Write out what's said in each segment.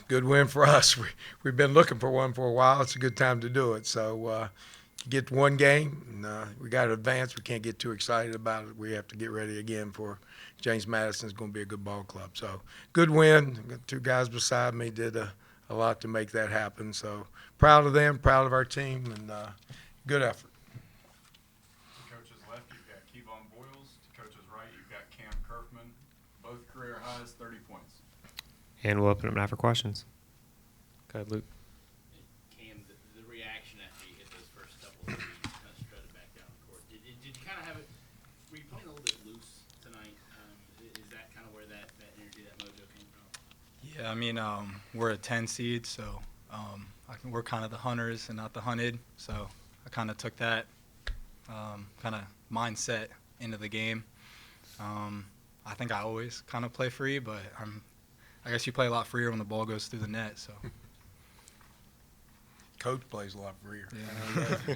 Good win for us. We've been looking for one for a while. It's a good time to do it. So get one game. And, we got to advance. We can't get too excited about it. We have to get ready again for James Madison. Is going to be a good ball club. So good win. Got two guys beside me did a lot to make that happen. So proud of them, proud of our team, and good effort. To coach's left, you've got Kevon Boyles. To coach's right, you've got Cam Kerfman. Both career highs, 30 points. And we'll open up now for questions. Go ahead, Luke. Cam, the reaction after you hit those first couple of threes, kind of strutted back down the court. Did you kind of have it? Were you playing a little bit loose tonight? Is that kind of where that energy, that mojo came from? Yeah, I mean, we're a 10 seed, so we're kind of the hunters and not the hunted. So I kind of took that kind of mindset into the game. I think I always kind of play free, but I guess you play a lot freer when the ball goes through the net. So Coach plays a lot freer. yeah.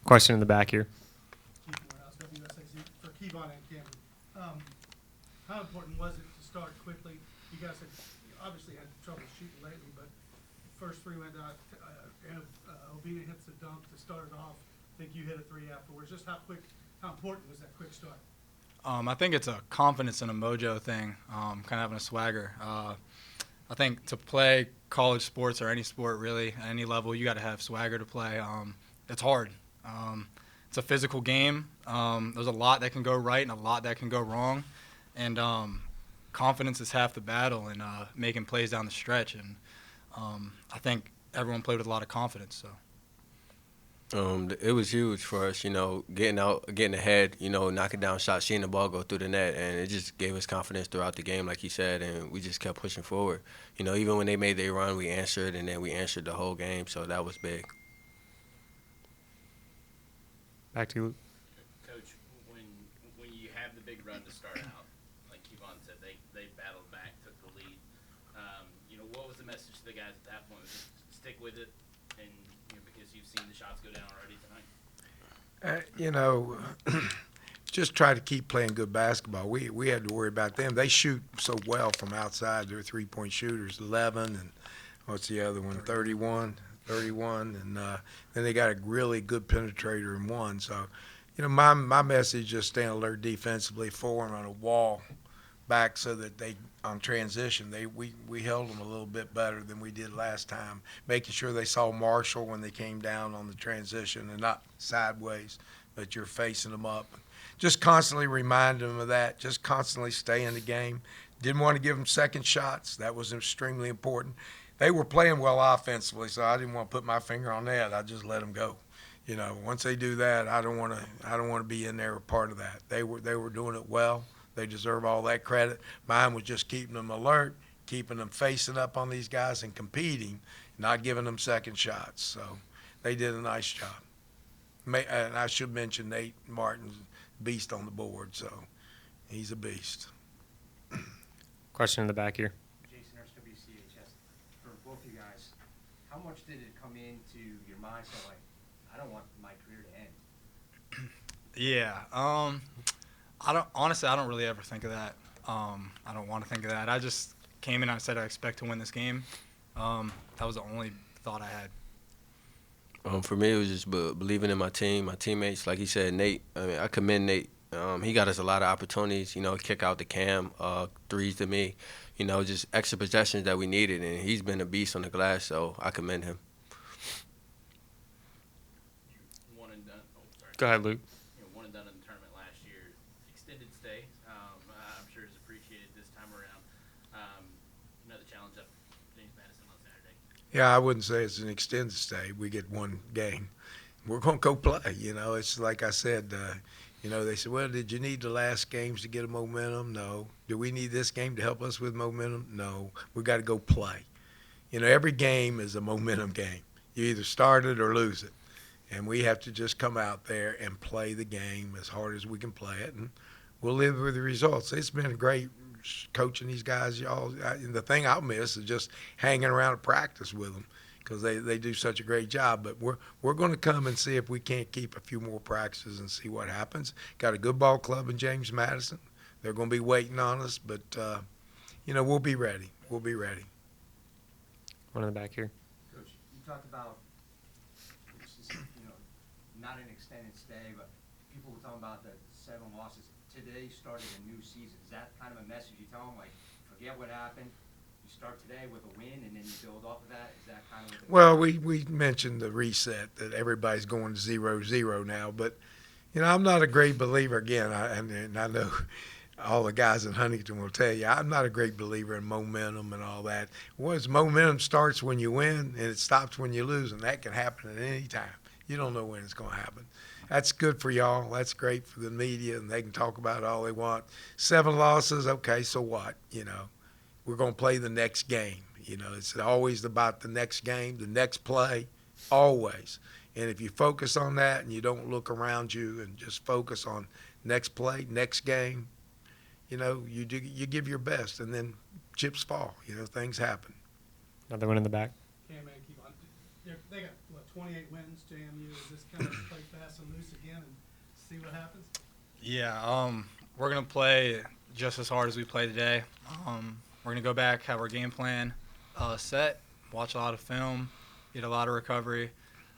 Question in the back here. Keith Morehouse, WSAC, for Kevon and Cameron. How important was it to start quickly? You guys had obviously had trouble shooting lately, but first three went out, and Obina hits the dunk to start it off. I think you hit a three afterwards. Just how important was that quick start? I think it's a confidence and a mojo thing, kind of having a swagger. I think to play college sports or any sport really at any level, you got to have swagger to play. It's hard. It's a physical game. There's a lot that can go right and a lot that can go wrong, and confidence is half the battle and making plays down the stretch. And I think everyone played with a lot of confidence. So. It was huge for us, getting out, getting ahead, knocking down shots, seeing the ball go through the net, and it just gave us confidence throughout the game, like he said, and we just kept pushing forward. Even when they made their run, we answered, and then we answered the whole game, so that was big. Back to you, Luke. Coach, when you have the big run to start out, like Kevon said, they battled back, took the lead. What was the message to the guys at that point? Was it stick with it, and because you've seen the shots go down already tonight? Just try to keep playing good basketball. We had to worry about them. They shoot so well from outside. They're three-point shooters, 11, and what's the other one, 31, and then they got a really good penetrator in one. So, my message is stay alert defensively, form on a wall back so that they on transition we held them a little bit better than we did last time, making sure they saw Marshall when they came down on the transition and not sideways, but you're facing them up. Just constantly remind them of that, just constantly stay in the game. Didn't want to give them second shots. That was extremely important. They were playing well offensively, so I didn't want to put my finger on that. I just let them go. Once they do that, I don't want to be in there a part of that. They were doing it well. They deserve all that credit. Mine was just keeping them alert, keeping them facing up on these guys and competing, not giving them second shots. So they did a nice job. And I should mention Nate Martin's beast on the board, so he's a beast. Question in the back here. Jason Hurst, WCHS. For both you guys, how much did it come into your mindset, like, I don't want my career to end? Yeah. I don't really ever think of that. I don't want to think of that. I just came in and I said I expect to win this game. That was the only thought I had. For me, it was just believing in my team, my teammates. Like he said, Nate, I commend Nate. He got us a lot of opportunities, kick out to Cam, threes to me, just extra possessions that we needed. And he's been a beast on the glass, so I commend him. One and done. Oh, sorry. Go ahead, Luke. One and done in the tournament last year. Extended stay. I'm sure is appreciated this time around. Another challenge up James Madison on Saturday. Yeah, I wouldn't say it's an extended stay. We get one game. We're going to go play. It's like I said, they said, well, did you need the last games to get a momentum? No. Do we need this game to help us with momentum? No. We got to go play. Every game is a momentum game. You either start it or lose it. And we have to just come out there and play the game as hard as we can play it, and we'll live with the results. It's been a great coaching these guys, y'all. The thing I'll miss is just hanging around at practice with them because they do such a great job. But we're going to come and see if we can't keep a few more practices and see what happens. Got a good ball club in James Madison. They're going to be waiting on us, but, we'll be ready. We'll be ready. One in the back here. Coach, you talked about, it's just, not an extended stay, but people were talking about the 7 losses. Today started a new season. Is that kind of a message you tell them, like, forget what happened? You start today with a win, and then you build off of that? Is that kind of what the Well, we mentioned the reset, that everybody's going to 0-0 now, but, I'm not a great believer, again, and I know all the guys in Huntington will tell you, I'm not a great believer in momentum and all that. Momentum starts when you win, and it stops when you lose, and that can happen at any time. You don't know when it's going to happen. That's good for y'all. That's great for the media, and they can talk about it all they want. 7 losses, okay, so what? We're going to play the next game. It's always about the next game, the next play, always. And if you focus on that and you don't look around you and just focus on next play, next game, you give your best, and then chips fall. Things happen. Another one in the back. Cam and Kevon, they got, 28 wins, JMU. Is this kind of play fast and loose again and see what happens? Yeah, we're going to play just as hard as we play today. We're going to go back, have our game plan set, watch a lot of film, get a lot of recovery,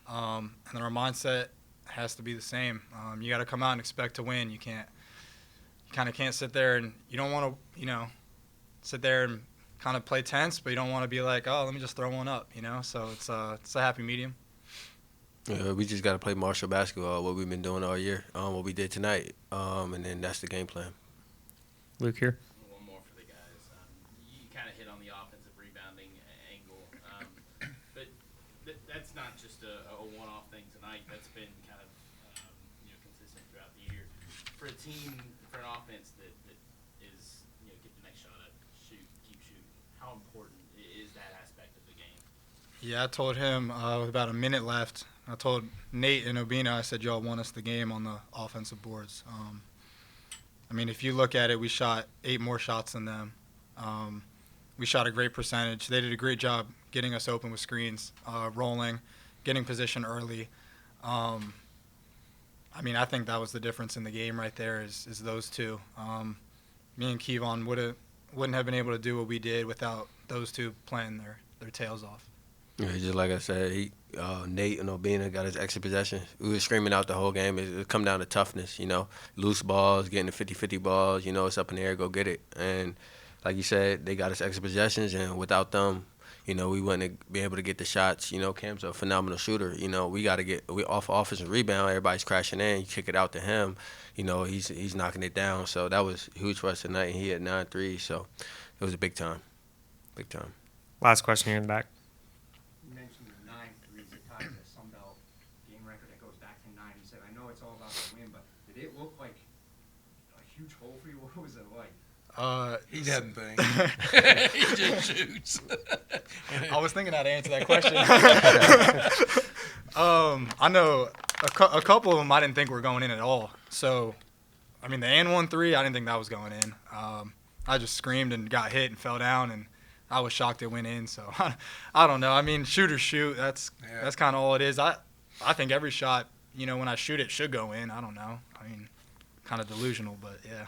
and then our mindset has to be the same. You got to come out and expect to win. You kind of can't sit there, and you don't want to, sit there and kind of play tense, but you don't want to be like, oh, let me just throw one up, So it's a happy medium. Yeah, we just got to play martial basketball, what we've been doing all year, what we did tonight, and then that's the game plan. Luke here. One more for the guys. You kind of hit on the offensive rebounding angle, but that's not just a one-off thing tonight. That's been kind of consistent throughout the year. For a team, for an offense that is get the next shot up, shoot, keep shooting. How important is that aspect of the game? Yeah, I told him with about a minute left. I told Nate and Obina, I said, y'all won us the game on the offensive boards. If you look at it, we shot 8 more shots than them. We shot a great percentage. They did a great job getting us open with screens, rolling, getting position early. I think that was the difference in the game right there is those two. Me and Kevon wouldn't have been able to do what we did without those two playing their tails off. Yeah, just like I said, Nate and Obina got his extra possession. We were screaming out the whole game. It come down to toughness, loose balls, getting the 50-50 balls, it's up in the air, go get it. And like you said, they got us extra possessions, and without them, we wouldn't be able to get the shots. Cam's a phenomenal shooter. We got to we off offensive rebound. Everybody's crashing in. You kick it out to him. He's knocking it down. So that was huge for us tonight. And he had 9 threes. So it was a big time. Big time. Last question here in the back. You mentioned the 9 threes that tied the Sun Belt game record that goes back to 97. I know it's all about the win, but did it look like a huge hole for you? What was it like? He doesn't think. He just shoots. I was thinking how to answer that question. I know a couple of them I didn't think were going in at all. So, the and 1 3, I didn't think that was going in. I just screamed and got hit and fell down, and I was shocked it went in. So, I don't know. Shoot or shoot, that's kind of all it is. I think every shot, when I shoot it should go in. I don't know. Kind of delusional, but yeah.